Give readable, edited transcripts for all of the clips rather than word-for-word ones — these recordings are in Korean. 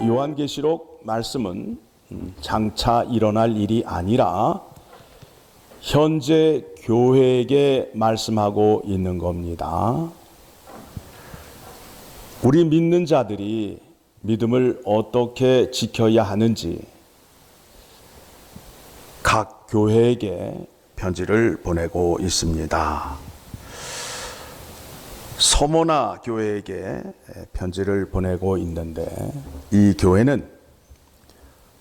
요한계시록 말씀은 장차 일어날 일이 아니라 현재 교회에게 말씀하고 있는 겁니다. 우리 믿는 자들이 믿음을 어떻게 지켜야 하는지 각 교회에게 편지를 보내고 있습니다. 서모나 교회에게 편지를 보내고 있는데, 이 교회는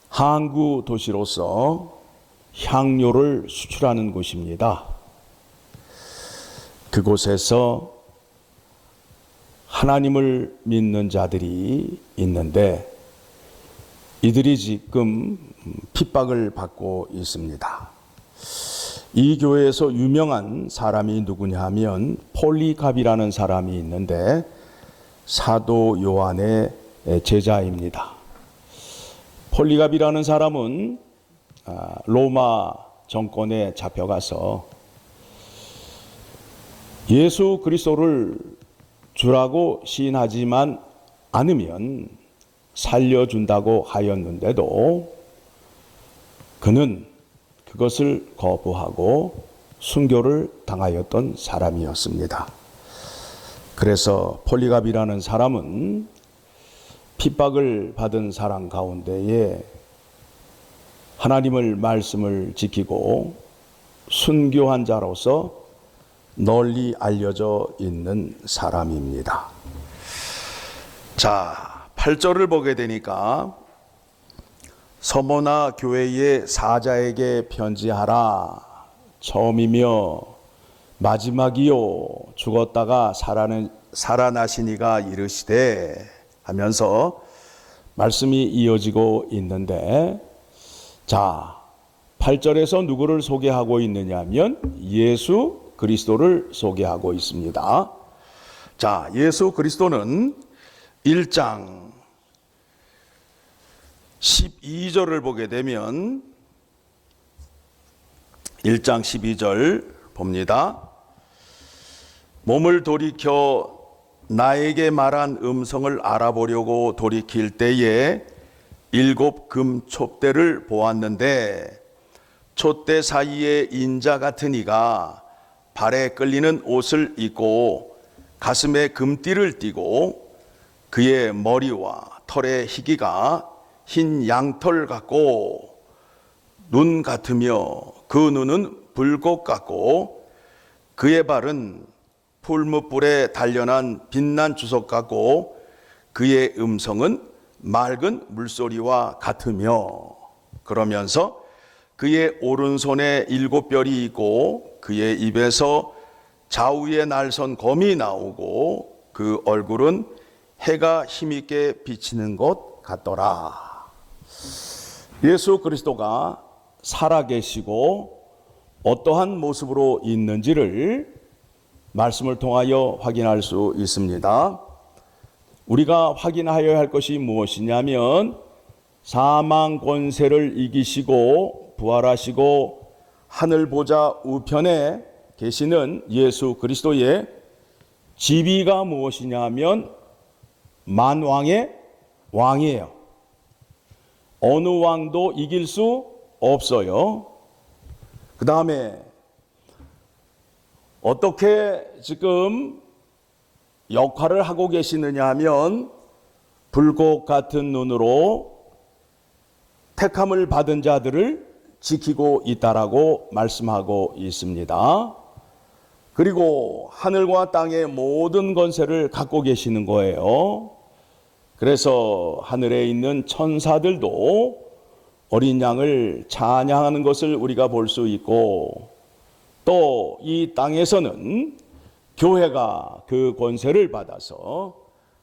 항구 도시로서 향료를 수출하는 곳입니다. 그곳에서 하나님을 믿는 자들이 있는데 이들이 지금 핍박을 받고 있습니다. 이 교회에서 유명한 사람이 누구냐 하면 폴리갑이라는 사람이 있는데 사도 요한의 제자입니다. 폴리갑이라는 사람은 로마 정권에 잡혀가서 예수 그리스도를 주라고 시인하지만 않으면 살려준다고 하였는데도 그는 그것을 거부하고 순교를 당하였던 사람이었습니다. 그래서 폴리갑이라는 사람은 핍박을 받은 사람 가운데에 하나님을 말씀을 지키고 순교한 자로서 널리 알려져 있는 사람입니다. 자, 8절을 보게 되니까 서모나 교회의 사자에게 편지하라. 처음이며 마지막이요 죽었다가 살아나시니가 이르시되 하면서 말씀이 이어지고 있는데, 자, 8절에서 누구를 소개하고 있느냐 하면 예수 그리스도를 소개하고 있습니다. 자, 예수 그리스도는 1장 12절을 보게 되면 1장 12절 봅니다. 몸을 돌이켜 나에게 말한 음성을 알아보려고 돌이킬 때에 7 금촛대를 보았는데 촛대 사이에 인자 같은 이가 발에 끌리는 옷을 입고 가슴에 금띠를 띠고 그의 머리와 털의 희기가 흰 양털 같고 눈 같으며 그 눈은 불꽃 같고 그의 발은 풀무불에 단련한 빛난 주석 같고 그의 음성은 맑은 물소리와 같으며, 그러면서 그의 오른손에 7별이 있고 그의 입에서 좌우에 날선 검이 나오고 그 얼굴은 해가 힘있게 비치는 것 같더라. 예수 그리스도가 살아계시고 어떠한 모습으로 있는지를 말씀을 통하여 확인할 수 있습니다. 우리가 확인하여야 할 것이 무엇이냐면 사망 권세를 이기시고 부활하시고 하늘 보좌 우편에 계시는 예수 그리스도의 지위가 무엇이냐 하면 만왕의 왕이에요. 어느 왕도 이길 수 없어요. 그 다음에 어떻게 지금 역할을 하고 계시느냐 하면 불꽃 같은 눈으로 택함을 받은 자들을 지키고 있다라고 말씀하고 있습니다. 그리고 하늘과 땅의 모든 권세를 갖고 계시는 거예요. 그래서 하늘에 있는 천사들도 어린 양을 찬양하는 것을 우리가 볼 수 있고, 또 이 땅에서는 교회가 그 권세를 받아서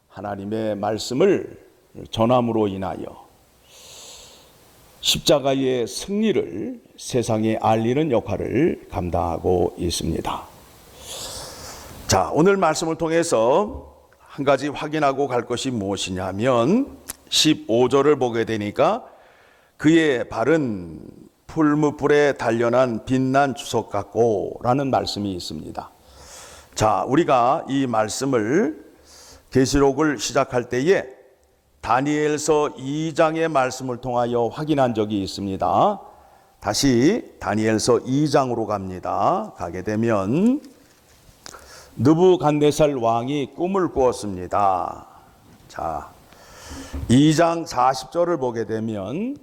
하나님의 말씀을 전함으로 인하여 십자가의 승리를 세상에 알리는 역할을 감당하고 있습니다. 자, 오늘 말씀을 통해서 한 가지 확인하고 갈 것이 무엇이냐면 15절을 보게 되니까 그의 발은 풀무불에 단련한 빛난 주석 같고 라는 말씀이 있습니다. 자, 우리가 이 말씀을 계시록을 시작할 때에 다니엘서 2장의 말씀을 통하여 확인한 적이 있습니다. 다시 다니엘서 2장으로 갑니다. 가게 되면 느부갓네살 왕이 꿈을 꾸었습니다. 자, 2장 40절을 보게 되면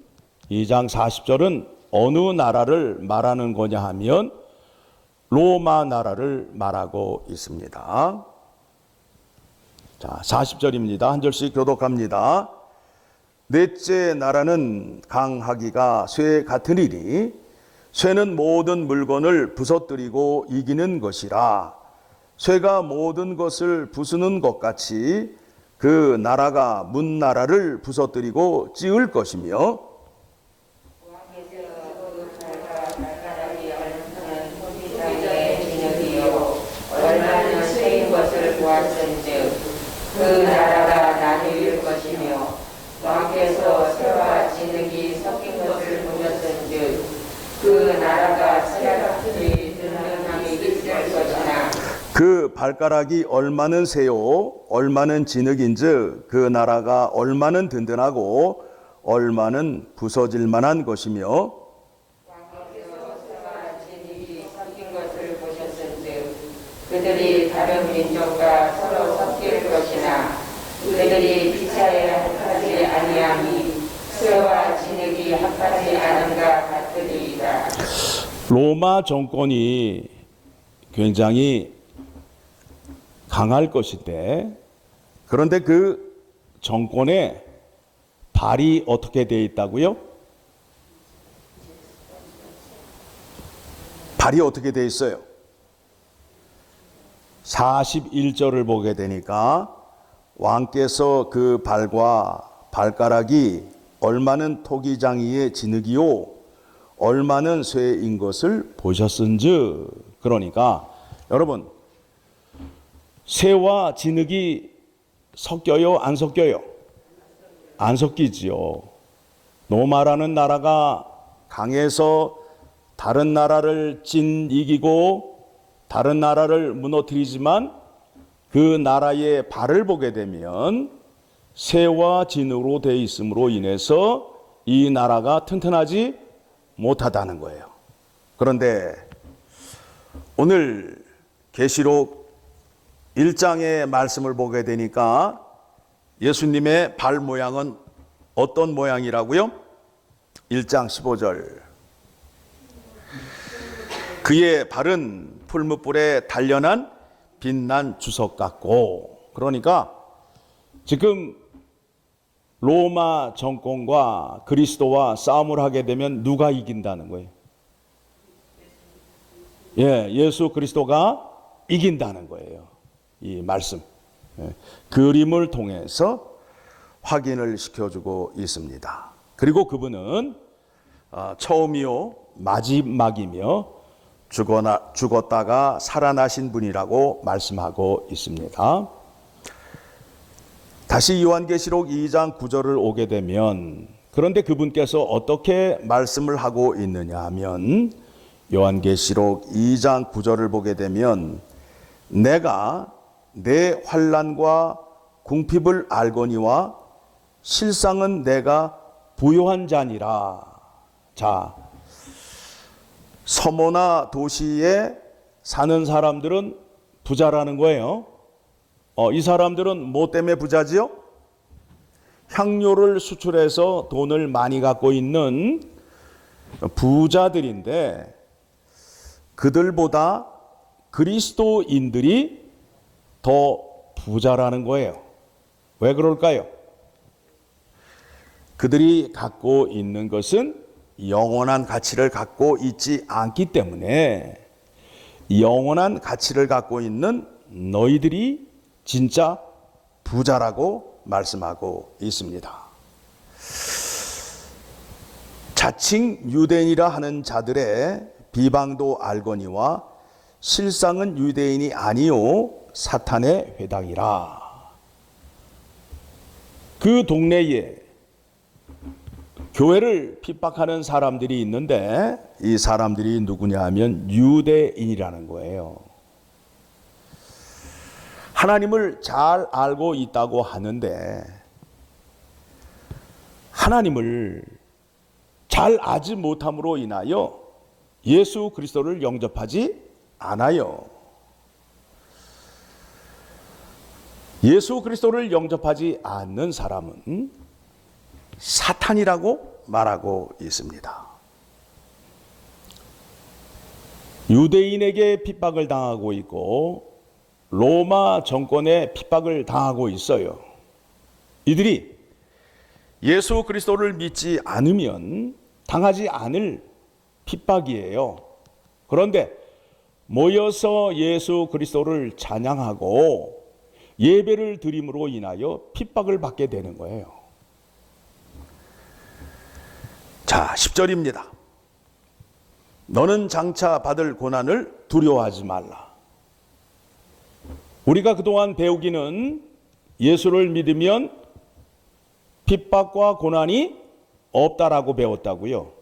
2장 40절은 어느 나라를 말하는 거냐 하면 로마 나라를 말하고 있습니다. 자, 40절입니다. 한 절씩 교독합니다. 넷째 나라는 강하기가 쇠 같으리니 쇠는 모든 물건을 부서뜨리고 이기는 것이라. 쇠가 모든 것을 부수는 것 같이 그 나라가 문 나라를 부서뜨리고 찌을 것이며 그 나라가 나뉘을 것이며 왕께서 쇠와 진흙이 섞인 것을 보셨은즉 그 나라가 쇠 같으니 든든함이 있을 것이나 그 발가락이 얼마는 쇠요 얼마는 진흙인즉 그 나라가 얼마는 든든하고 얼마는 부서질 만한 것이며 왕께서 쇠와 진흙이 섞인 것을 보셨은즉 그들이 다른 민족과 서로 섞일 것이나 그들이 피차에 합하지 아니함이 쇠와 진흙이 합하지 않은가 같으리이다. 로마 정권이 굉장히 강할 것인데 그런데 그 정권의 발이 어떻게 되어 있다고요? 발이 어떻게 되어 있어요? 41절을 보게 되니까 왕께서 그 발과 발가락이 얼마는 토기장이의 진흙이요 얼마는 쇠인 것을 보셨은즉. 그러니까 여러분 쇠와 진흙이 섞여요 안 섞여요? 안 섞이지요. 로마라는 나라가 강해서 다른 나라를 이기고 다른 나라를 무너뜨리지만 그 나라의 발을 보게 되면 쇠와 진으로 되어 있음으로 인해서 이 나라가 튼튼하지 못하다는 거예요. 그런데 오늘 계시록 1장의 말씀을 보게 되니까 예수님의 발 모양은 어떤 모양이라고요? 1장 15절. 그의 발은 풀무불에 단련한 빛난 주석 같고. 그러니까 지금 로마 정권과 그리스도와 싸움을 하게 되면 누가 이긴다는 거예요? 예수 그리스도가 이긴다는 거예요. 이 말씀. 그림을 통해서 확인을 시켜주고 있습니다. 그리고 그분은 처음이요 마지막이며 죽었다가 살아나신 분이라고 말씀하고 있습니다. 다시 요한계시록 2장 9절을 오게 되면 그런데 그분께서 어떻게 말씀을 하고 있느냐 하면 요한계시록 2장 9절을 보게 되면 내가 내 환난과 궁핍을 알거니와 실상은 내가 부요한 자니라. 자, 서머나 도시에 사는 사람들은 부자라는 거예요. 이 사람들은 뭐 때문에 부자지요? 향료를 수출해서 돈을 많이 갖고 있는 부자들인데 그들보다 그리스도인들이 더 부자라는 거예요. 왜 그럴까요? 그들이 갖고 있는 것은 영원한 가치를 갖고 있지 않기 때문에 영원한 가치를 갖고 있는 너희들이 진짜 부자라고 말씀하고 있습니다. 자칭 유대인이라 하는 자들의 비방도 알거니와 실상은 유대인이 아니요 사탄의 회당이라. 그 동네에 교회를 핍박하는 사람들이 있는데 이 사람들이 누구냐 하면 유대인이라는 거예요. 하나님을 잘 알고 있다고 하는데 하나님을 잘 알지 못함으로 인하여 예수 그리스도를 영접하지 않아요. 예수 그리스도를 영접하지 않는 사람은 사탄이라고 말하고 있습니다. 유대인에게 핍박을 당하고 있고 로마 정권에 핍박을 당하고 있어요. 이들이 예수 그리스도를 믿지 않으면 당하지 않을 핍박이에요. 그런데 모여서 예수 그리스도를 찬양하고 예배를 드림으로 인하여 핍박을 받게 되는 거예요. 자, 10절입니다. 너는 장차 받을 고난을 두려워하지 말라. 우리가 그동안 배우기는 예수를 믿으면 핍박과 고난이 없다라고 배웠다고요.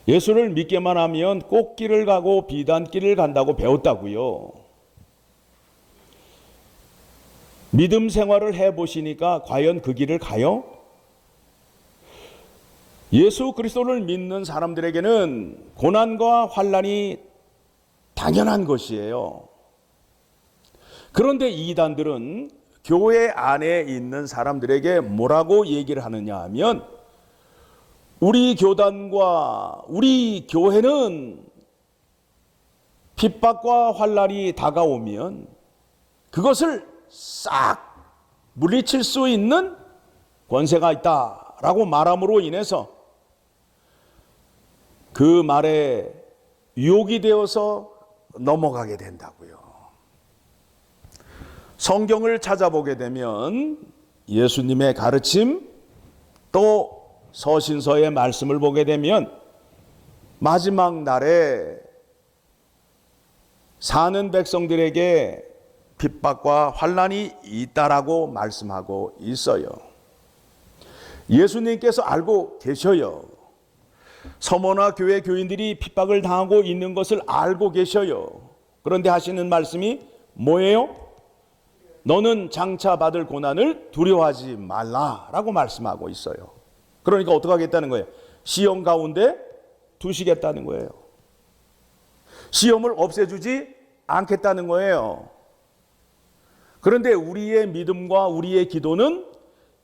예수를 믿기만 하면 꽃길을 가고 비단길을 간다고 배웠다고요. 믿음 생활을 해보시니까 과연 그 길을 가요? 예수 그리스도를 믿는 사람들에게는 고난과 환난이 당연한 것이에요. 그런데 이단들은 교회 안에 있는 사람들에게 뭐라고 얘기를 하느냐 하면 우리 교단과 우리 교회는 핍박과 환난이 다가오면 그것을 싹 물리칠 수 있는 권세가 있다라고 말함으로 인해서 그 말에 유혹이 되어서 넘어가게 된다고요. 성경을 찾아보게 되면 예수님의 가르침 또 서신서의 말씀을 보게 되면 마지막 날에 사는 백성들에게 핍박과 환난이 있다라고 말씀하고 있어요. 예수님께서 알고 계셔요. 서머나 교회 교인들이 핍박을 당하고 있는 것을 알고 계셔요. 그런데 하시는 말씀이 뭐예요? 너는 장차 받을 고난을 두려워하지 말라라고 말씀하고 있어요. 그러니까 어떻게 하겠다는 거예요? 시험 가운데 두시겠다는 거예요. 시험을 없애주지 않겠다는 거예요. 그런데 우리의 믿음과 우리의 기도는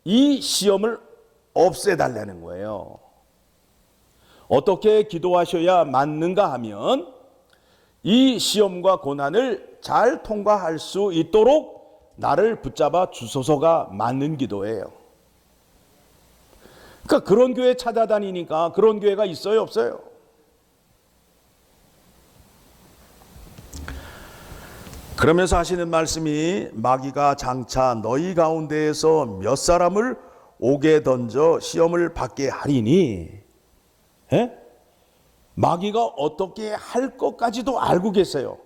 이 시험을 없애달라는 거예요. 어떻게 기도하셔야 맞는가 하면 이 시험과 고난을 잘 통과할 수 있도록 나를 붙잡아 주소서가 맞는 기도예요. 그러니까 그런 교회 찾아다니니까 그런 교회가 있어요, 없어요? 그러면서 하시는 말씀이 마귀가 장차 너희 가운데에서 몇 사람을 옥에 던져 시험을 받게 하리니 마귀가 어떻게 할 것까지도 알고 계세요.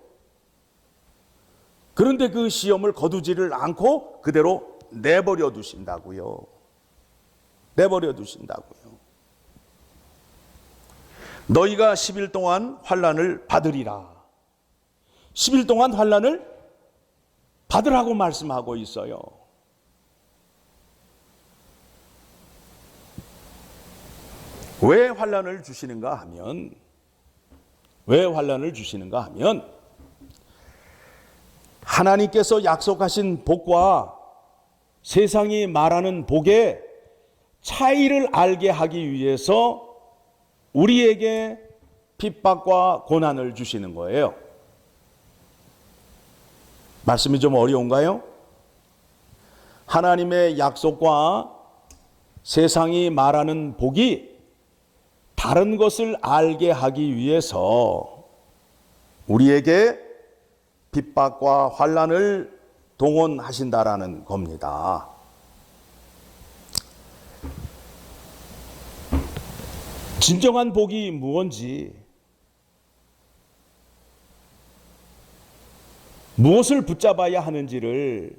그런데 그 시험을 거두지를 않고 그대로 내버려 두신다고요. 내버려 두신다고요. 너희가 10일 동안 환난을 받으리라. 10일 동안 환난을 받으라고 말씀하고 있어요. 왜 환난을 주시는가 하면 하나님께서 약속하신 복과 세상이 말하는 복의 차이를 알게 하기 위해서 우리에게 핍박과 고난을 주시는 거예요. 말씀이 좀 어려운가요? 하나님의 약속과 세상이 말하는 복이 다른 것을 알게 하기 위해서 우리에게 핍박과 환난을 동원하신다라는 겁니다. 진정한 복이 무엇인지, 무엇을 붙잡아야 하는지를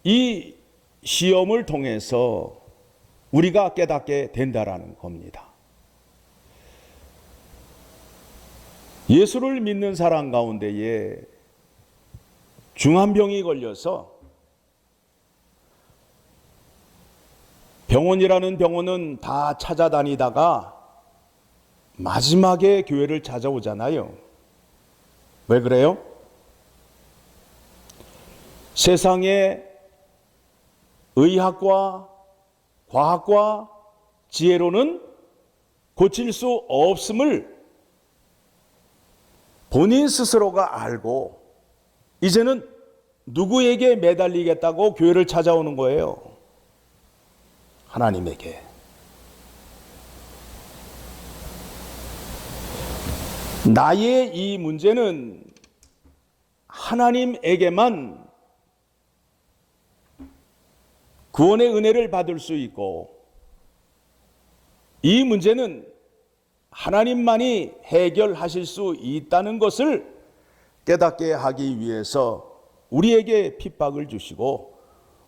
이 시험을 통해서 우리가 깨닫게 된다라는 겁니다. 예수를 믿는 사람 가운데에 중환병이 걸려서 병원이라는 병원은 다 찾아다니다가 마지막에 교회를 찾아오잖아요. 왜 그래요? 세상의 의학과 과학과 지혜로는 고칠 수 없음을 본인 스스로가 알고 이제는 누구에게 매달리겠다고 교회를 찾아오는 거예요? 하나님에게. 나의 이 문제는 하나님에게만 구원의 은혜를 받을 수 있고 이 문제는 하나님만이 해결하실 수 있다는 것을 깨닫게 하기 위해서 우리에게 핍박을 주시고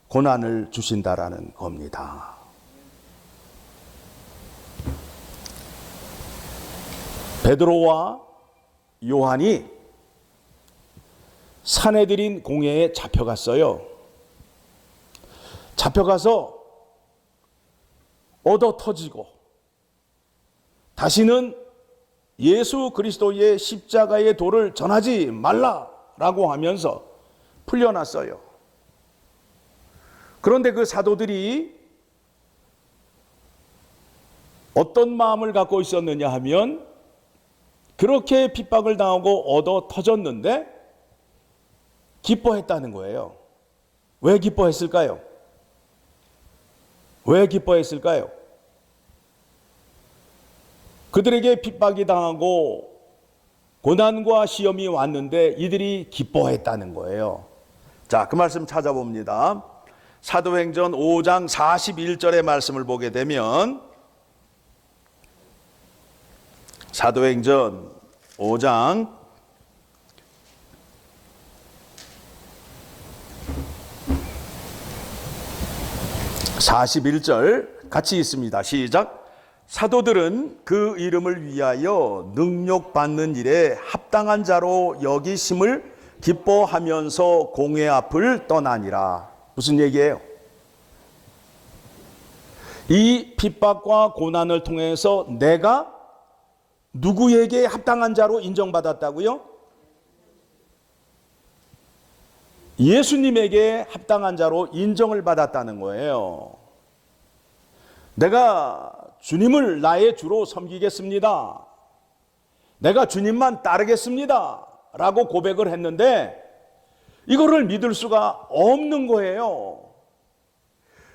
고난을 주신다라는 겁니다. 베드로와 요한이 산헤드린 공회에 잡혀갔어요. 잡혀가서 얻어 터지고 다시는 예수 그리스도의 십자가의 도를 전하지 말라라고 하면서 풀려났어요. 그런데 그 사도들이 어떤 마음을 갖고 있었느냐 하면 그렇게 핍박을 당하고 얻어 터졌는데 기뻐했다는 거예요. 왜 기뻐했을까요? 왜 기뻐했을까요? 그들에게 핍박이 당하고 고난과 시험이 왔는데 이들이 기뻐했다는 거예요. 자, 그 말씀 찾아봅니다. 사도행전 5장 41절의 말씀을 보게 되면 사도행전 5장 41절 같이 있습니다. 시작. 사도들은 그 이름을 위하여 능욕받는 일에 합당한 자로 여기심을 기뻐하면서 공회 앞을 떠나니라. 무슨 얘기예요? 이 핍박과 고난을 통해서 내가 누구에게 합당한 자로 인정받았다고요? 예수님에게 합당한 자로 인정을 받았다는 거예요. 내가 주님을 나의 주로 섬기겠습니다. 내가 주님만 따르겠습니다. 라고 고백을 했는데 이거를 믿을 수가 없는 거예요.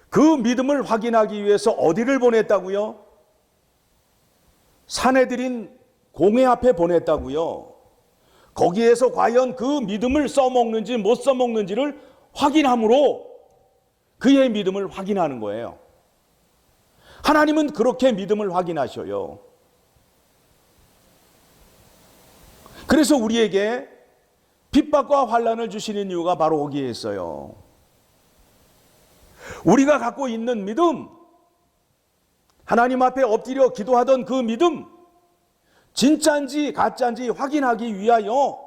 그 믿음을 확인하기 위해서 어디를 보냈다고요? 산헤드린 공회 앞에 보냈다고요. 거기에서 과연 그 믿음을 써먹는지 못 써먹는지를 확인함으로 그의 믿음을 확인하는 거예요. 하나님은 그렇게 믿음을 확인하셔요. 그래서 우리에게 핍박과 환난을 주시는 이유가 바로 거기에 있어요. 우리가 갖고 있는 믿음, 하나님 앞에 엎드려 기도하던 그 믿음, 진짜인지 가짜인지 확인하기 위하여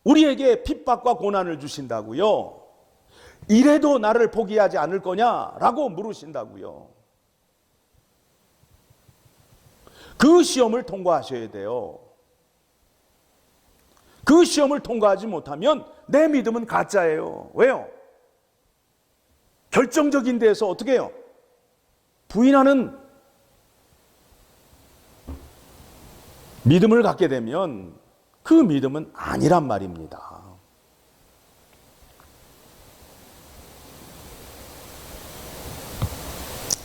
우리에게 핍박과 고난을 주신다고요. 이래도 나를 포기하지 않을 거냐라고 물으신다고요. 그 시험을 통과하셔야 돼요. 그 시험을 통과하지 못하면 내 믿음은 가짜예요. 왜요? 결정적인 데에서 어떻게 해요? 부인하는 믿음을 갖게 되면 그 믿음은 아니란 말입니다.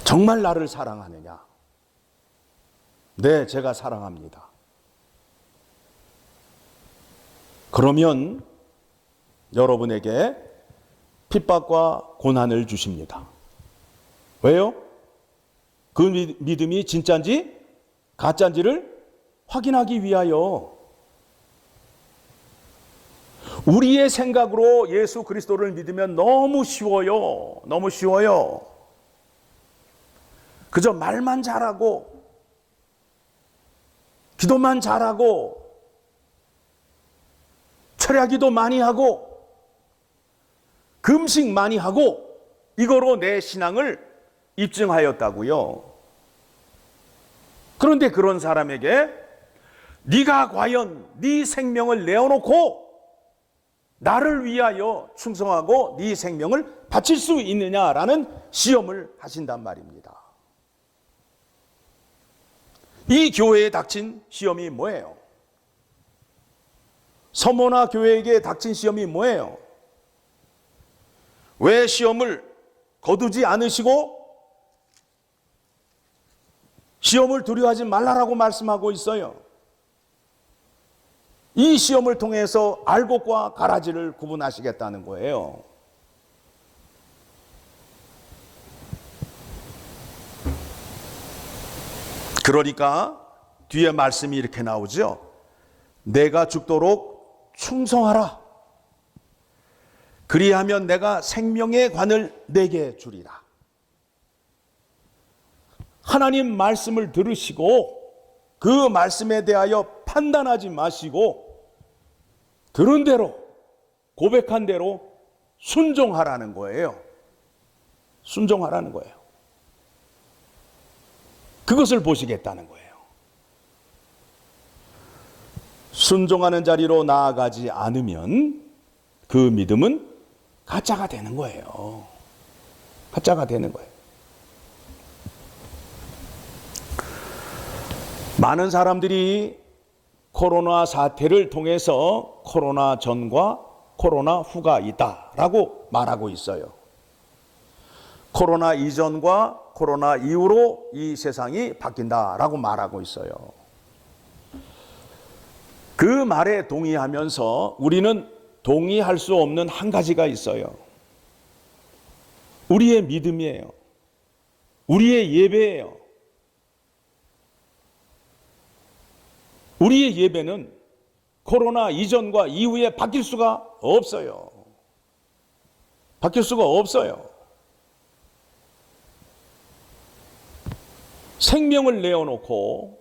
정말 나를 사랑하느냐? 네, 제가 사랑합니다. 그러면 여러분에게 핍박과 고난을 주십니다. 왜요? 그 믿음이 진짜인지 가짜인지를 확인하기 위하여. 우리의 생각으로 예수 그리스도를 믿으면 너무 쉬워요. 너무 쉬워요. 그저 말만 잘하고 기도만 잘하고 철야기도 많이 하고 금식 많이 하고 이거로 내 신앙을 입증하였다고요. 그런데 그런 사람에게 네가 과연 네 생명을 내어놓고 나를 위하여 충성하고 네 생명을 바칠 수 있느냐라는 시험을 하신단 말입니다. 이 교회에 닥친 시험이 뭐예요? 서모나 교회에게 닥친 시험이 뭐예요? 왜 시험을 거두지 않으시고 시험을 두려워하지 말라라고 말씀하고 있어요? 이 시험을 통해서 알곡과 가라지를 구분하시겠다는 거예요. 그러니까 뒤에 말씀이 이렇게 나오죠. 내가 죽도록 충성하라. 그리하면 내가 생명의 관을 내게 주리라. 하나님 말씀을 들으시고 그 말씀에 대하여 판단하지 마시고 들은 대로 고백한 대로 순종하라는 거예요. 순종하라는 거예요. 그것을 보시겠다는 거예요. 순종하는 자리로 나아가지 않으면 그 믿음은 가짜가 되는 거예요. 가짜가 되는 거예요. 많은 사람들이 코로나 사태를 통해서 코로나 전과 코로나 후가 있다라고 말하고 있어요. 코로나 이전과 코로나 이후로 이 세상이 바뀐다라고 말하고 있어요. 그 말에 동의하면서 우리는 동의할 수 없는 한 가지가 있어요. 우리의 믿음이에요. 우리의 예배예요. 우리의 예배는 코로나 이전과 이후에 바뀔 수가 없어요. 바뀔 수가 없어요. 생명을 내어놓고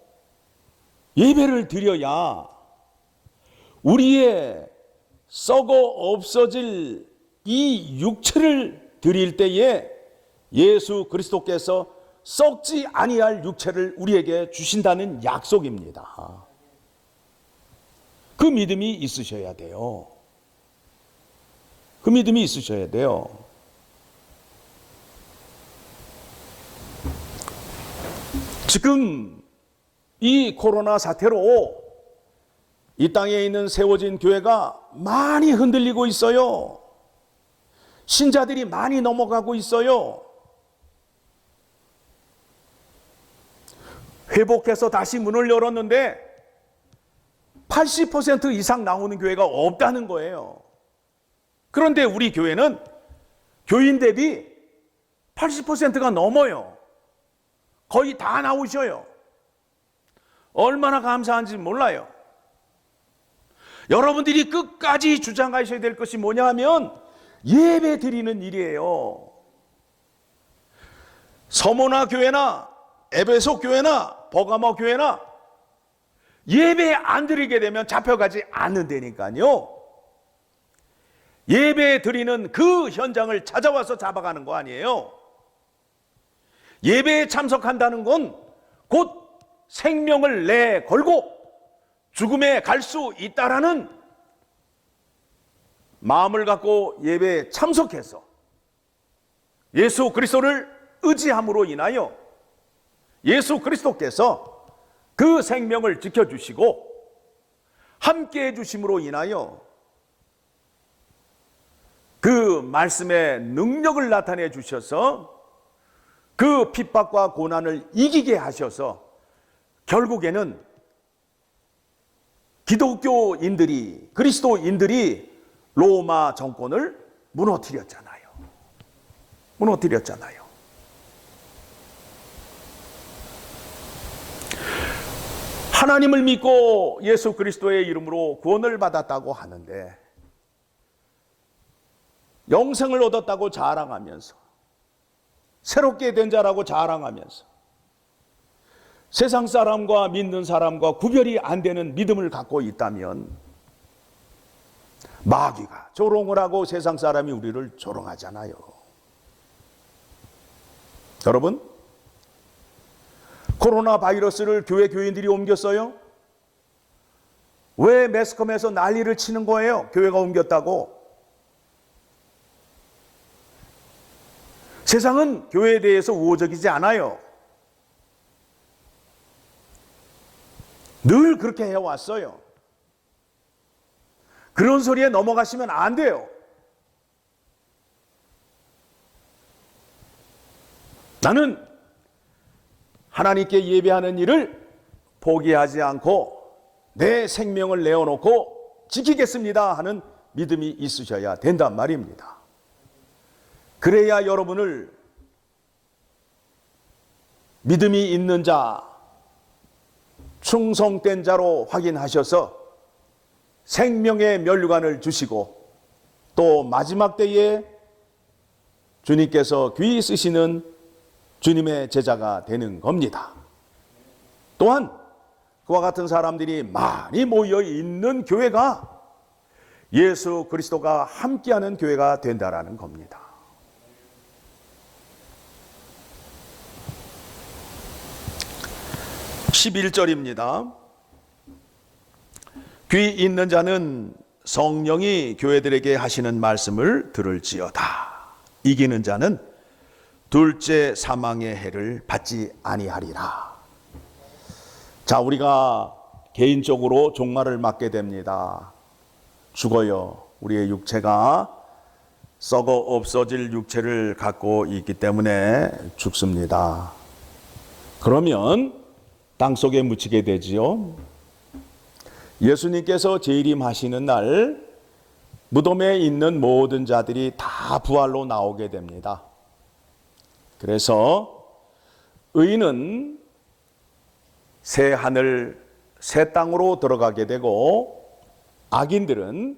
예배를 드려야 우리의 썩어 없어질 이 육체를 드릴 때에 예수 그리스도께서 썩지 아니할 육체를 우리에게 주신다는 약속입니다. 그 믿음이 있으셔야 돼요. 그 믿음이 있으셔야 돼요. 지금 이 코로나 사태로 이 땅에 있는 세워진 교회가 많이 흔들리고 있어요. 신자들이 많이 넘어가고 있어요. 회복해서 다시 문을 열었는데 80% 이상 나오는 교회가 없다는 거예요. 그런데 우리 교회는 교인 대비 80%가 넘어요. 거의 다 나오셔요. 얼마나 감사한지 몰라요. 여러분들이 끝까지 주장하셔야 될 것이 뭐냐 하면 예배 드리는 일이에요. 서모나 교회나 에베소 교회나 버가모 교회나 예배 안 드리게 되면 잡혀가지 않는다니까요. 예배 드리는 그 현장을 찾아와서 잡아가는 거 아니에요. 예배에 참석한다는 건 곧 생명을 내걸고 죽음에 갈 수 있다라는 마음을 갖고 예배에 참석해서 예수 그리스도를 의지함으로 인하여 예수 그리스도께서 그 생명을 지켜주시고 함께해 주심으로 인하여 그 말씀의 능력을 나타내 주셔서 그 핍박과 고난을 이기게 하셔서 결국에는 기독교인들이, 그리스도인들이 로마 정권을 무너뜨렸잖아요. 무너뜨렸잖아요. 하나님을 믿고 예수 그리스도의 이름으로 구원을 받았다고 하는데 영생을 얻었다고 자랑하면서 새롭게 된 자라고 자랑하면서 세상 사람과 믿는 사람과 구별이 안 되는 믿음을 갖고 있다면 마귀가 조롱을 하고 세상 사람이 우리를 조롱하잖아요. 여러분, 코로나 바이러스를 교회 교인들이 옮겼어요? 왜 매스컴에서 난리를 치는 거예요? 교회가 옮겼다고. 세상은 교회에 대해서 우호적이지 않아요. 늘 그렇게 해왔어요. 그런 소리에 넘어가시면 안 돼요. 나는 하나님께 예배하는 일을 포기하지 않고 내 생명을 내어놓고 지키겠습니다 하는 믿음이 있으셔야 된단 말입니다. 그래야 여러분을 믿음이 있는 자, 충성된 자로 확인하셔서 생명의 면류관을 주시고 또 마지막 때에 주님께서 귀히 쓰시는 주님의 제자가 되는 겁니다. 또한 그와 같은 사람들이 많이 모여 있는 교회가 예수 그리스도가 함께하는 교회가 된다라는 겁니다. (11절입니다) 귀 있는 자는 성령이 교회들에게 하시는 말씀을 들을지어다. 이기는 자는 둘째 사망의 해를 받지 아니하리라. 자, 우리가 개인적으로 종말을 맞게 됩니다. 죽어요. 우리의 육체가 썩어 없어질 육체를 갖고 있기 때문에 죽습니다. 그러면 땅속에 묻히게 되지요. 예수님께서 재림하시는 날 무덤에 있는 모든 자들이 다 부활로 나오게 됩니다. 그래서 의인은 새 하늘, 새 땅으로 들어가게 되고 악인들은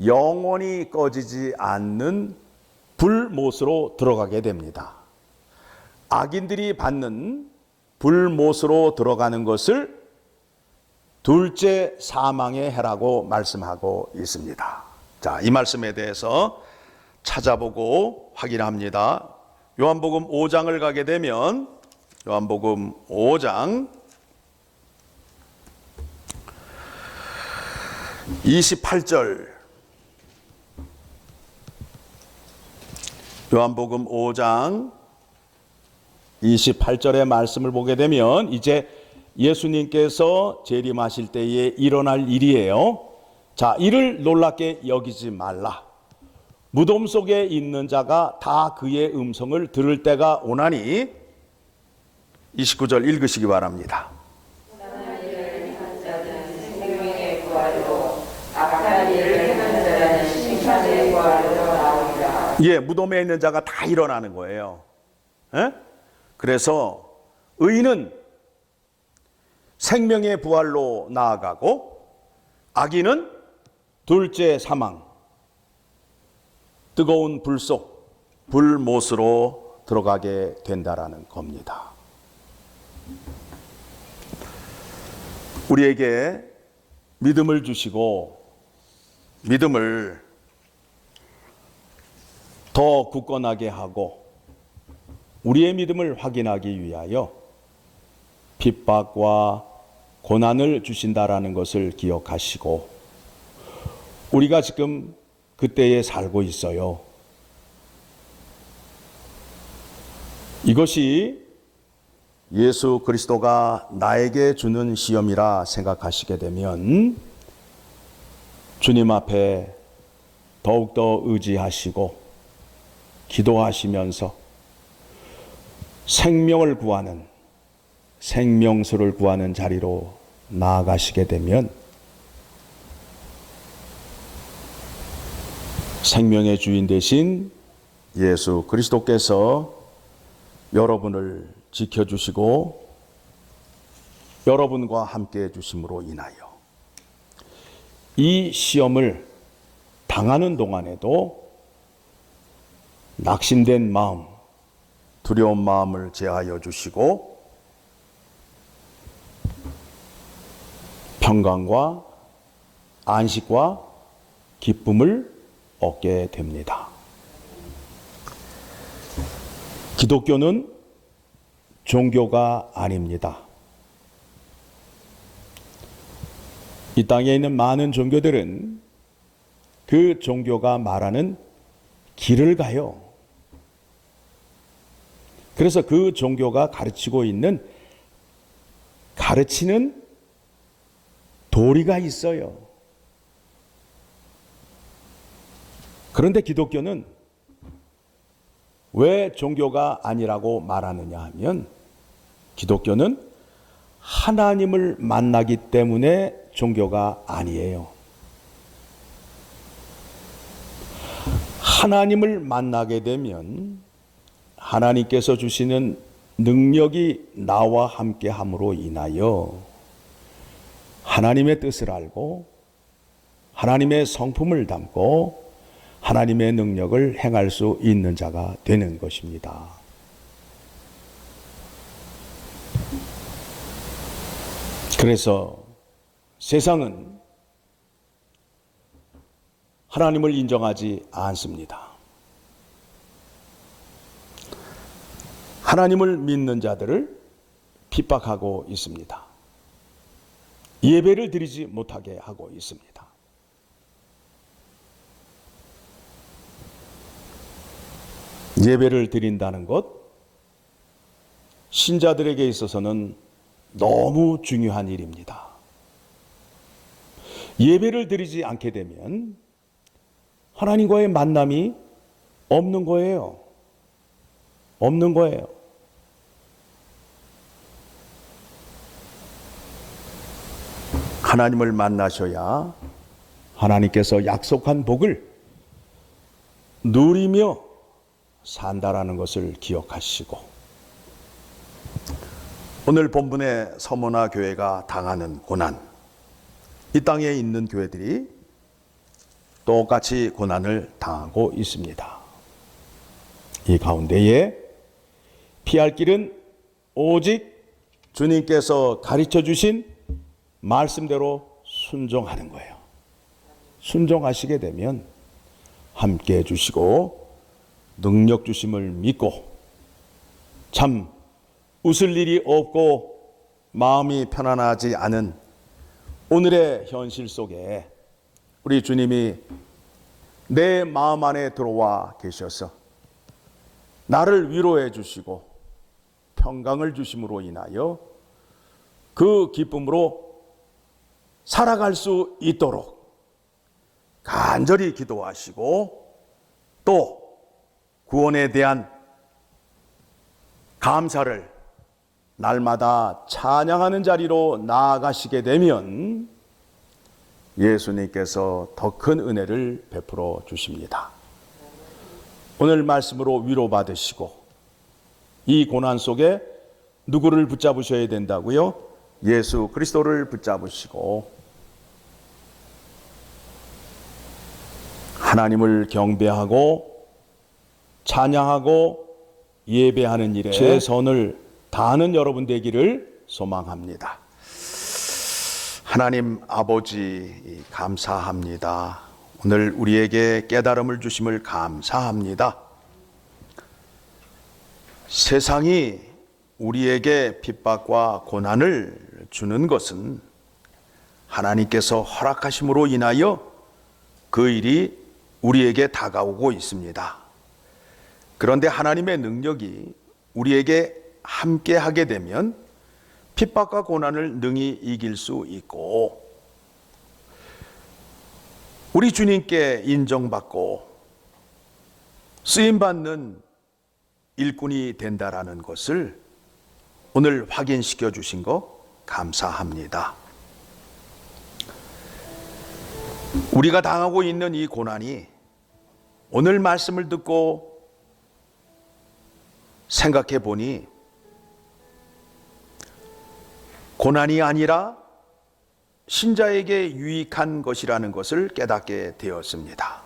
영원히 꺼지지 않는 불못으로 들어가게 됩니다. 악인들이 받는 불못으로 들어가는 것을 둘째 사망의 해라고 말씀하고 있습니다. 자, 이 말씀에 대해서 찾아보고 확인합니다. 요한복음 5장을 가게 되면 요한복음 5장 28절, 요한복음 5장 28절의 말씀을 보게 되면 이제 예수님께서 재림하실 때에 일어날 일이에요. 자, 이를 놀랍게 여기지 말라. 무덤 속에 있는 자가 다 그의 음성을 들을 때가 오나니. 29절 읽으시기 바랍니다. 선한 일을 행한 자는 생명의 부활로, 악한 일을 행한 자는 심판의 부활로 나오리라. 예, 무덤에 있는 자가 다 일어나는 거예요. 예? 그래서 의인은 생명의 부활로 나아가고 악인은 둘째 사망, 뜨거운 불 속, 불못으로 들어가게 된다라는 겁니다. 우리에게 믿음을 주시고 믿음을 더 굳건하게 하고 우리의 믿음을 확인하기 위하여 핍박과 고난을 주신다라는 것을 기억하시고 우리가 지금 그때에 살고 있어요. 이것이 예수 그리스도가 나에게 주는 시험이라 생각하시게 되면 주님 앞에 더욱더 의지하시고 기도하시면서 생명을 구하는, 생명수를 구하는 자리로 나아가시게 되면 생명의 주인 되신 예수 그리스도께서 여러분을 지켜주시고 여러분과 함께 해주심으로 인하여 이 시험을 당하는 동안에도 낙심된 마음, 두려운 마음을 제하여 주시고 평강과 안식과 기쁨을 얻게 됩니다. 기독교는 종교가 아닙니다. 이 땅에 있는 많은 종교들은 그 종교가 말하는 길을 가요. 그래서 그 종교가 가르치고 있는 가르치는 도리가 있어요. 그런데 기독교는 왜 종교가 아니라고 말하느냐 하면 기독교는 하나님을 만나기 때문에 종교가 아니에요. 하나님을 만나게 되면 하나님께서 주시는 능력이 나와 함께 함으로 인하여 하나님의 뜻을 알고 하나님의 성품을 담고 하나님의 능력을 행할 수 있는 자가 되는 것입니다. 그래서 세상은 하나님을 인정하지 않습니다. 하나님을 믿는 자들을 핍박하고 있습니다. 예배를 드리지 못하게 하고 있습니다. 예배를 드린다는 것, 신자들에게 있어서는 너무 중요한 일입니다. 예배를 드리지 않게 되면 하나님과의 만남이 없는 거예요. 없는 거예요. 하나님을 만나셔야 하나님께서 약속한 복을 누리며 산다라는 것을 기억하시고, 오늘 본문의 서머나 교회가 당하는 고난, 이 땅에 있는 교회들이 똑같이 고난을 당하고 있습니다. 이 가운데에 피할 길은 오직 주님께서 가르쳐 주신 말씀대로 순종하는 거예요. 순종하시게 되면 함께 해주시고 능력 주심을 믿고 참 웃을 일이 없고 마음이 편안하지 않은 오늘의 현실 속에 우리 주님이 내 마음 안에 들어와 계셔서 나를 위로해 주시고 평강을 주심으로 인하여 그 기쁨으로 살아갈 수 있도록 간절히 기도하시고 또 구원에 대한 감사를 날마다 찬양하는 자리로 나아가시게 되면 예수님께서 더 큰 은혜를 베풀어 주십니다. 오늘 말씀으로 위로받으시고 이 고난 속에 누구를 붙잡으셔야 된다고요? 예수 그리스도를 붙잡으시고 하나님을 경배하고 찬양하고 예배하는 일에 최선을 다하는 여러분 되기를 소망합니다. 하나님 아버지 감사합니다. 오늘 우리에게 깨달음을 주심을 감사합니다. 세상이 우리에게 핍박과 고난을 주는 것은 하나님께서 허락하심으로 인하여 그 일이 우리에게 다가오고 있습니다. 그런데 하나님의 능력이 우리에게 함께 하게 되면 핍박과 고난을 능히 이길 수 있고 우리 주님께 인정받고 쓰임받는 일꾼이 된다라는 것을 오늘 확인시켜 주신 거 감사합니다. 우리가 당하고 있는 이 고난이 오늘 말씀을 듣고 생각해 보니 고난이 아니라 신자에게 유익한 것이라는 것을 깨닫게 되었습니다.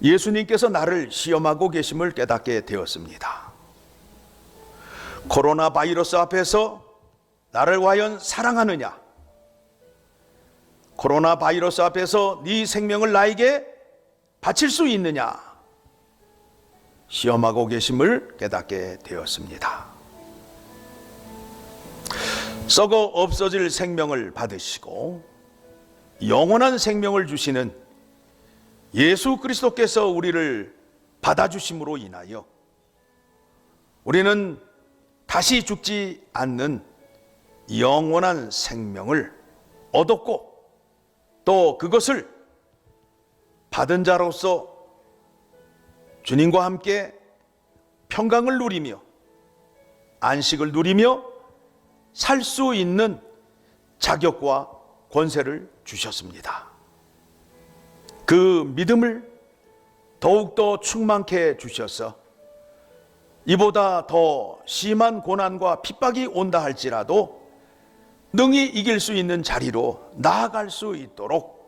예수님께서 나를 시험하고 계심을 깨닫게 되었습니다. 코로나 바이러스 앞에서 나를 과연 사랑하느냐? 코로나 바이러스 앞에서 네 생명을 나에게 바칠 수 있느냐? 시험하고 계심을 깨닫게 되었습니다. 썩어 없어질 생명을 받으시고 영원한 생명을 주시는 예수 그리스도께서 우리를 받아주심으로 인하여 우리는 다시 죽지 않는 영원한 생명을 얻었고, 또 그것을 받은 자로서 주님과 함께 평강을 누리며 안식을 누리며 살 수 있는 자격과 권세를 주셨습니다. 그 믿음을 더욱더 충만케 주셔서 이보다 더 심한 고난과 핍박이 온다 할지라도 능히 이길 수 있는 자리로 나아갈 수 있도록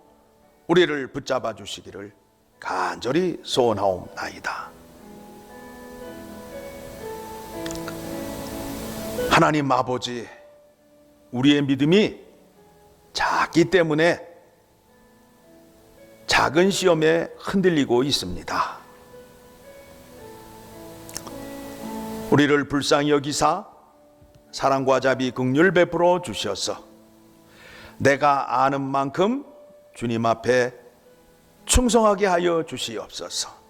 우리를 붙잡아 주시기를 간절히 소원하옵나이다. 하나님 아버지, 우리의 믿음이 작기 때문에 작은 시험에 흔들리고 있습니다. 우리를 불쌍히 여기사 사랑과 자비 긍휼 베풀어 주셔서 내가 아는 만큼 주님 앞에 충성하게 하여 주시옵소서.